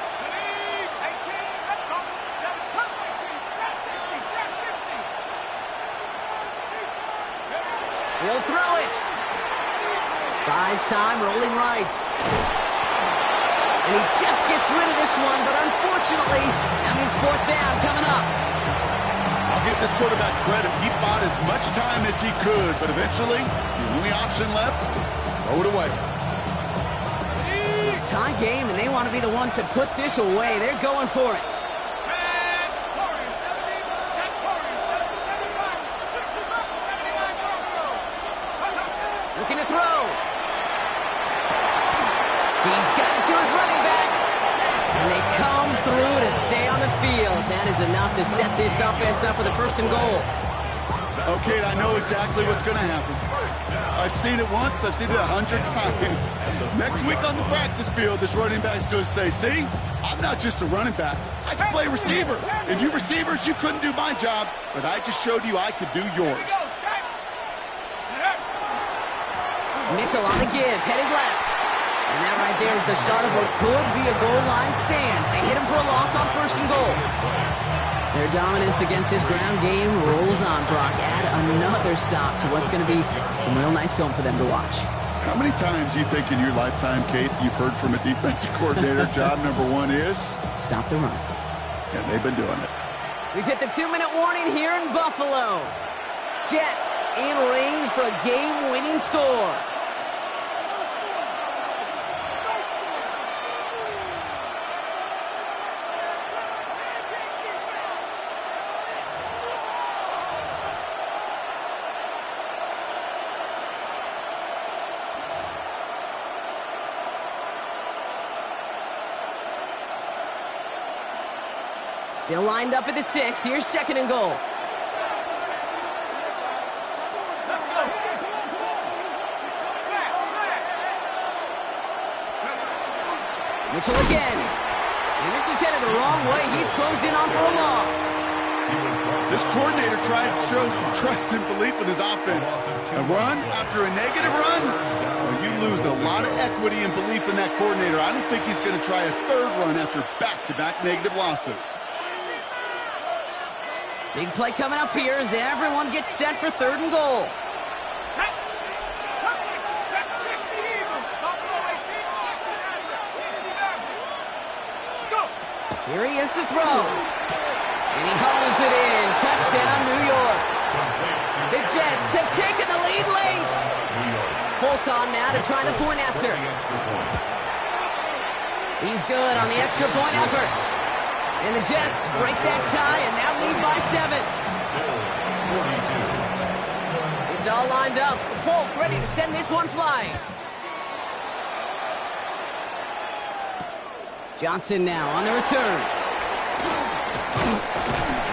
He'll throw it. Buys time, rolling right. And he just gets rid of this one, but unfortunately, that means 4th down coming up. I'll give this quarterback credit. He bought as much time as he could, but eventually, the only option left was to throw it away. Tie game, and they want to be the ones that put this away. They're going for it. Looking to throw. He's got it to his running back. And they come through to stay on the field. That is enough to set this offense up with a 1st and goal. Okay, I know exactly what's going to happen. I've seen it once. I've seen it 100 times. Next week on the practice field, this running back's going to say, see, I'm not just a running back. I can play receiver. And you receivers, you couldn't do my job, but I just showed you I could do yours. Mitchell on the give, headed left. And that right there is the start of what could be a goal line stand. They hit him for a loss on 1st and goal. Their dominance against this ground game rolls on, Brock. Add another stop to what's going to be some real nice film for them to watch. How many times do you think in your lifetime, Kate, you've heard from a defensive coordinator, job number 1 is? Stop the run. And they've been doing it. We've hit the 2-minute warning here in Buffalo. Jets in range for a game-winning score. Still lined up at the 6. Here's 2nd and goal. Mitchell again. And this is headed the wrong way. He's closed in on for a loss. This coordinator tried to show some trust and belief in his offense. A run after a negative run? Well, you lose a lot of equity and belief in that coordinator. I don't think he's going to try a 3rd run after back-to-back negative losses. Big play coming up here as everyone gets set for 3rd and goal. Here he is to throw. And he hauls it in. Touchdown, New York. The Jets have taken the lead late. Folk on now to try the point after. He's good on the extra point effort. And the Jets break that tie and now lead by 7. It's all lined up. Folk ready to send this one flying. Johnson now on the return.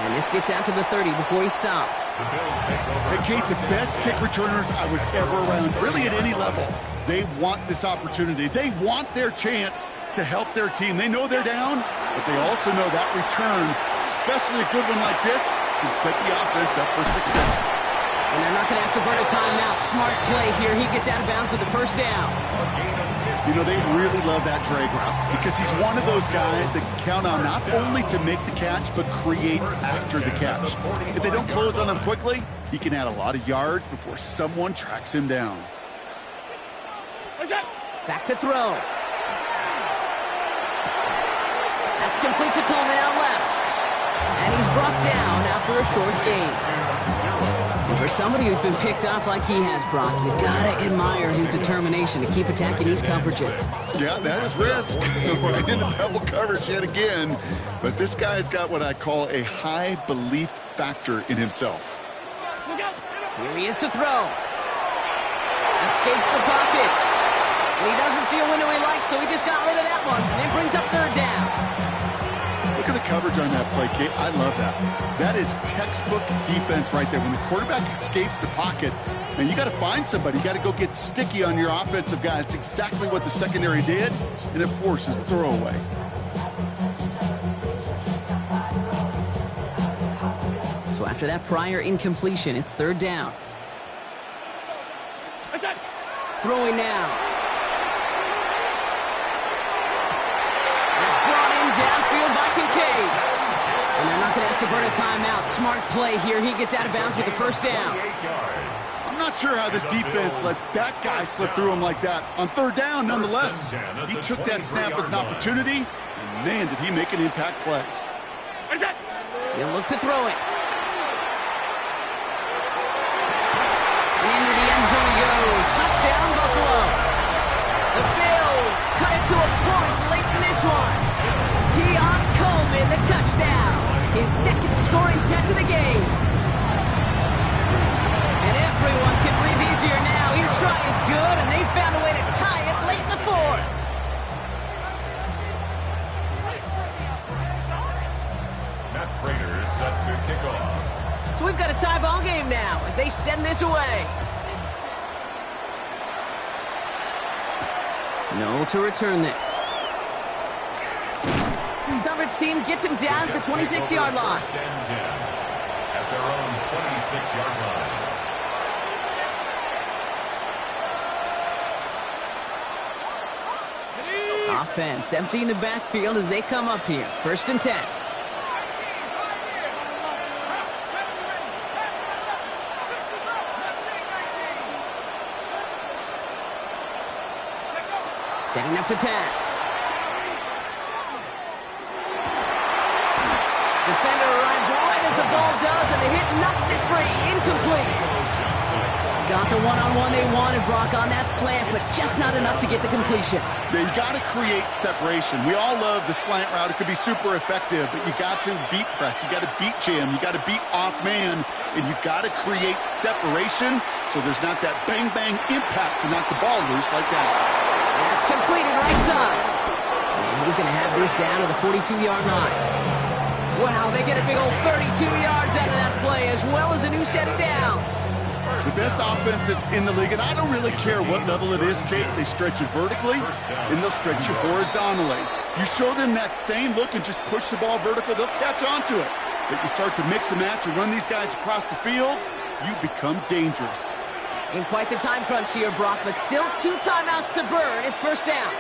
And this gets out to the 30 before he stopped. Hey, Kate, the best kick returners I was ever around, really at any level. They want this opportunity. They want their chance to help their team. They know they're down, but they also know that return, especially a good one like this, can set the offense up for success. And they're not going to have to burn a timeout. Smart play here. He gets out of bounds with the first down. You know, they really love that drag route because he's one of those guys that can count on not only to make the catch, but create after the catch. If they don't close on him quickly, he can add a lot of yards before someone tracks him down. Back to throw. That's complete to Coleman out left. And he's brought down after a short gain. And for somebody who's been picked off like he has, Brock, you gotta admire his determination to keep attacking these coverages. Yeah, that is risk. We're into double coverage yet again. But this guy's got what I call a high belief factor in himself. Here he is to throw. Escapes the pocket. And he doesn't see a window he likes, so he just got rid of that one. And it brings up third down. Look at the coverage on that play, Kate. I love that. That is textbook defense right there. When the quarterback escapes the pocket, and you got to find somebody. You got to go get sticky on your offensive guy. That's exactly what the secondary did, and it forces the throwaway. So after that prior incompletion, it's third down. Throwing now. Downfield by Kincaid. And they're not going to have to burn a timeout. Smart play here. He gets out of bounds with the first down. I'm not sure how this defense let that guy slip through him like that. On third down, nonetheless, he took that snap as an opportunity, and man, did he make an impact play. He'll look to throw it. And into the end zone he goes. Touchdown, Buffalo. The Bills cut it to a point late in this one. Coleman, the touchdown. His second scoring catch of the game. And everyone can breathe easier now. His try is good, and they found a way to tie it late in the fourth. Matt Prater is set to kick off. So we've got a tie ball game now as they send this away. No to return this. Coverage team gets him down at the 26-yard line. At their own 26-yard line. Offense emptying the backfield as they come up here. First and 10. Setting up to pass. Defender arrives right as the ball does, and the hit knocks it free. Incomplete. Got the one-on-one they wanted, Brock, on that slant, but just not enough to get the completion. Yeah, you got to create separation. We all love the slant route. It could be super effective, but you got to beat press. You got to beat jam. You got to beat off man, and you got to create separation so there's not that bang-bang impact to knock the ball loose like that. That's completed right side. And he's going to have this down to the 42-yard line. Wow, they get a big old 32 yards out of that play, as well as a new set of downs. The best offenses in the league, and I don't really care what level it is, Kate. They stretch you vertically, and they'll stretch you horizontally. You show them that same look and just push the ball vertical, they'll catch on to it. But you start to mix and match and run these guys across the field, you become dangerous. In quite the time crunch here, Brock, but still 2 timeouts to burn. It's first down.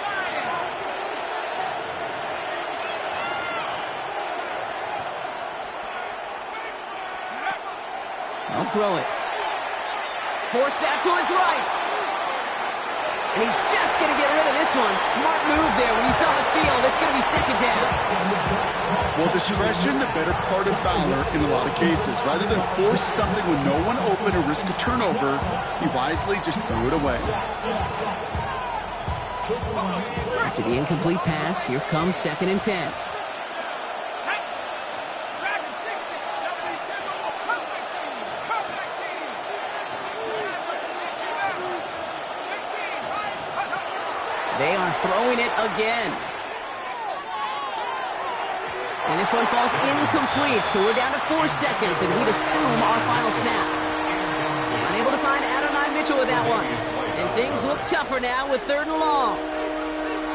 I'll throw it. Forced out to his right. And he's just going to get rid of this one. Smart move there. When you saw the field, it's going to be second down. Well, discretion, the better part of valor in a lot of cases. Rather than force something with no one open or risk a turnover, he wisely just threw it away. After the incomplete pass, here comes 2nd and 10. They are throwing it again. And this one falls incomplete, so we're down to 4 seconds, and we'd assume our final snap. Unable to find Adonai Mitchell with that one. And things look tougher now with 3rd and long.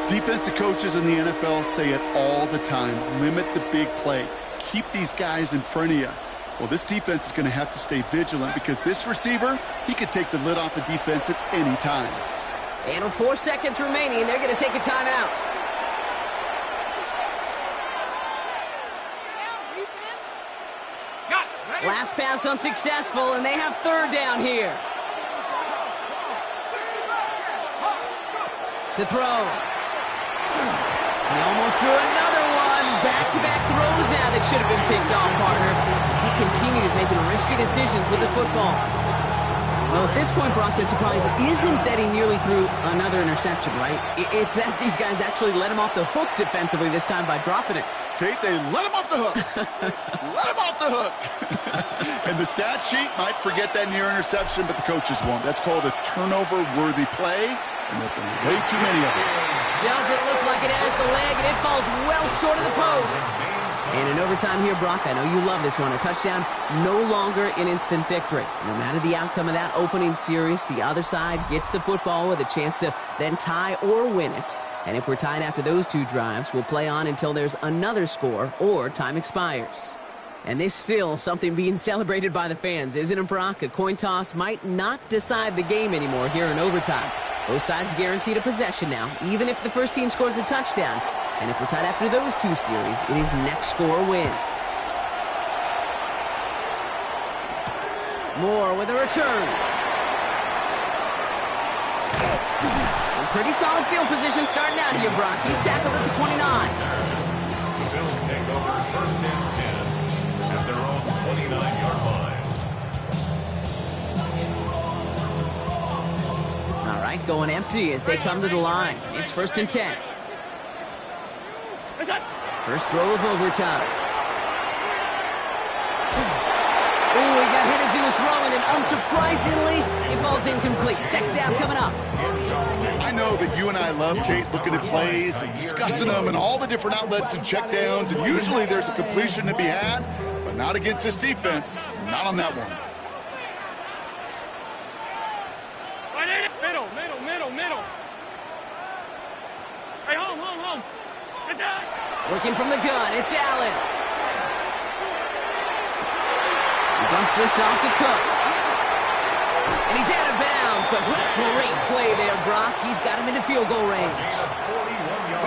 Defensive coaches in the NFL say it all the time. Limit the big play. Keep these guys in front of you. Well, this defense is going to have to stay vigilant because this receiver, he could take the lid off a defense at any time. And with 4 seconds remaining, they're going to take a timeout. Last pass unsuccessful, and they have 3rd down here. To throw. He almost threw another one. Back-to-back throws now that should have been picked off, partner, as he continues making risky decisions with the football. Well, at this point, Brock, the surprise isn't that he nearly threw another interception, right? It's that these guys actually let him off the hook defensively this time by dropping it. Kate, they let him off the hook. Let him off the hook. And the stat sheet might forget that near interception, but the coaches won't. That's called a turnover-worthy play, and there have been way too many of them. Doesn't look like it has the leg, and it falls well short of the posts. And in overtime here, Brock, I know you love this one. A touchdown, no longer an instant victory. No matter the outcome of that opening series, the other side gets the football with a chance to then tie or win it. And if we're tied after those 2 drives, we'll play on until there's another score or time expires. And there's still something being celebrated by the fans, isn't it, Brock? A coin toss might not decide the game anymore here in overtime. Both sides guaranteed a possession now, even if the first team scores a touchdown. And if we're tied after those 2 series, it is next score wins. Moore with a return. A pretty solid field position starting out here, Brock. He's tackled at the 29. The Bills take over 1st and 10 at their own 29-yard line. All right, going empty as they come to the line. It's 1st and 10. First throw of overtime. Ooh, he got hit as he was throwing, and unsurprisingly, it falls incomplete. 2nd down coming up. I know that you and I love, Kate, looking at plays and discussing them and all the different outlets and checkdowns, and usually there's a completion to be had, but not against this defense. Not on that one. Middle. Hey, home. Working from the gun, it's Allen. He dumps this off to Cook. And he's out of bounds, but what a great play there, Brock. He's got him into field goal range.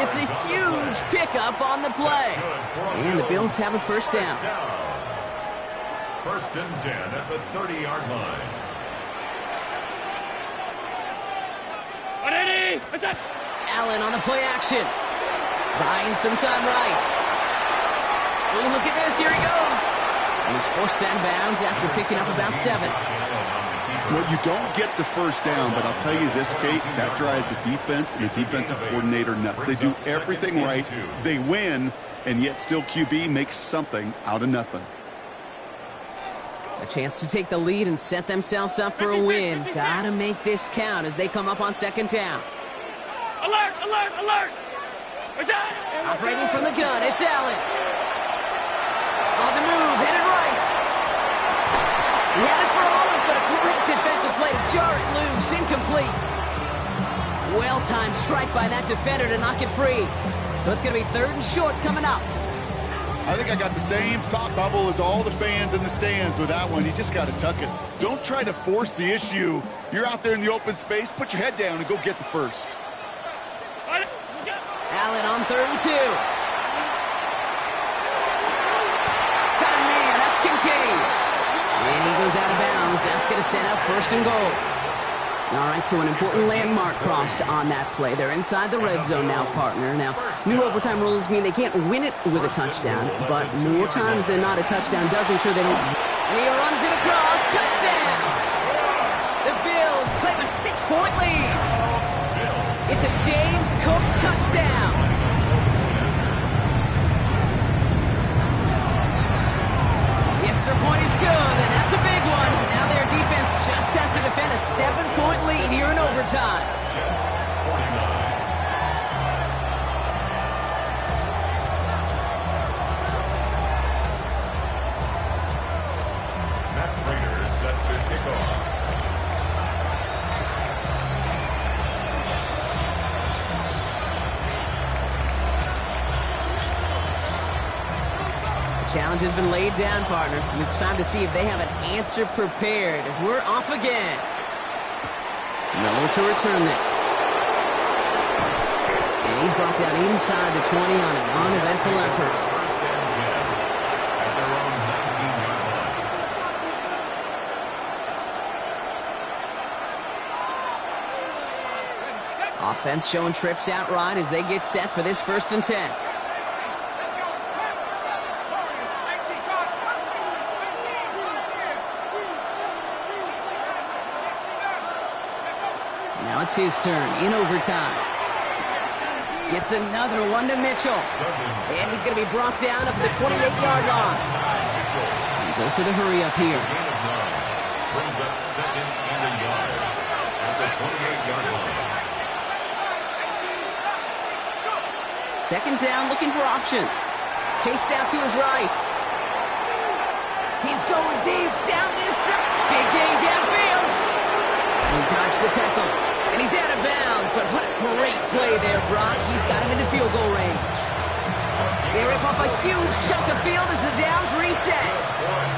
It's a huge pickup on the play. And the Bills have a 1st down. 1st and 10 at the 30-yard line. Allen on the play action. Buying some time right. Oh, look at this. Here he goes. And he's forced out of bounds after picking up about 7. Well, you don't get the 1st down, but I'll tell you this, Kate, that drives the defense and the defensive coordinator nuts. They do everything right. They win, and yet still QB makes something out of nothing. A chance to take the lead and set themselves up for a win. Gotta make this count as they come up on 2nd down. Alert! Operating from the gun, it's Allen. On the move, headed right. He had it for a moment, but a great defensive play to jar it loose, incomplete. Well-timed strike by that defender to knock it free. So it's going to be 3rd and short coming up. I think I got the same thought bubble as all the fans in the stands with that one. You just got to tuck it. Don't try to force the issue. You're out there in the open space. Put your head down and go get the 1st. Allen on 3rd and 2. Got a man, that's Kincaid. And he goes out of bounds. That's going to set up 1st and goal. All right, so an important landmark crossed on that play. They're inside the red zone now, partner. Now, new overtime rules mean they can't win it with a touchdown, but more times than not, a touchdown does ensure they don't. And he runs it across. Touchdown! The Bills claim a 6-point lead. It's a James Cook touchdown. The extra point is good, and that's a big one. Now their defense just has to defend a 7-point lead here in overtime. Matt Prater is set to kick off. Challenge has been laid down, partner, and it's time to see if they have an answer prepared as we're off again. Miller to return this. And he's brought down inside the 20 on an uneventful effort. First and 10 at their own 19-yard line. Offense showing trips outright as they get set for this 1st and 10. Now it's his turn in overtime. Gets another one to Mitchell. And he's going to be brought down up to the 28-yard line. And goes to the hurry up here. Gain of 9 brings up 2nd and a yard at the 28-yard line. 2nd down, looking for options. Chased out to his right. He's going deep down this side. Big gain downfield. He dodged the tackle. And he's out of bounds, but what a great play there, Brock. He's got him into field goal range. They rip off a huge chunk of field as the downs reset.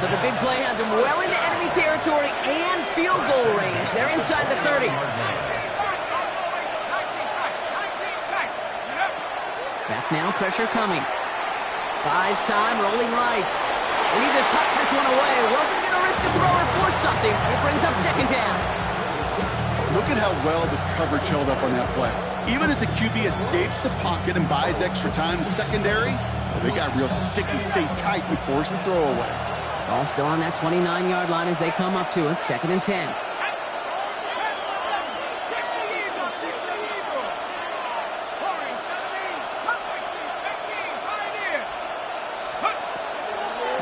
So the big play has him well into enemy territory and field goal range. They're inside the 30. Back now, pressure coming. Buys time, rolling right. And he just hucks this one away. Wasn't going to risk a throw or force something. It brings up 2nd down. Look at how well the coverage held up on that play. Even as the QB escapes the pocket and buys extra time to secondary, they got real sticky, stay tight and force the throw away. Ball still on that 29-yard line as they come up to it. 2nd and 10.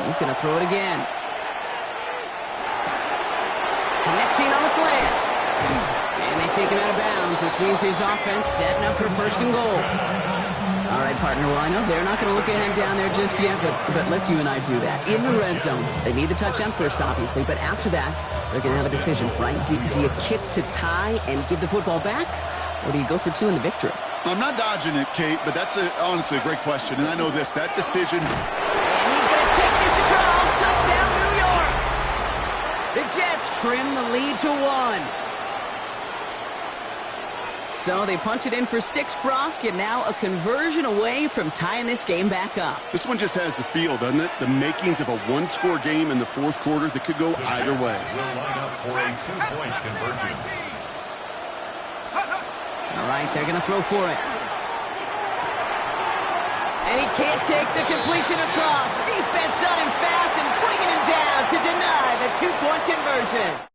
He's going to throw it again. Connecting on the slant. And they take him out of bounds, which means his offense setting up for 1st and goal. All right, partner, well, I know they're not going to look ahead down there just yet, but let's you and I do that. In the red zone, they need the touchdown first, obviously, but after that, they're going to have a decision, right? Do you kick to tie and give the football back, or do you go for 2 in the victory? I'm not dodging it, Kate, but that's honestly a great question, and I know this. That decision... And he's going to take this across. Touchdown, New York! The Jets trim the lead to 1. So they punch it in for 6, Brock, and now a conversion away from tying this game back up. This one just has the feel, doesn't it? The makings of a one-score game in the 4th quarter that could go either way. Will line up for a 2-point conversion. All right, they're going to throw for it. And he can't take the completion across. Defense on him fast and bringing him down to deny the 2-point conversion.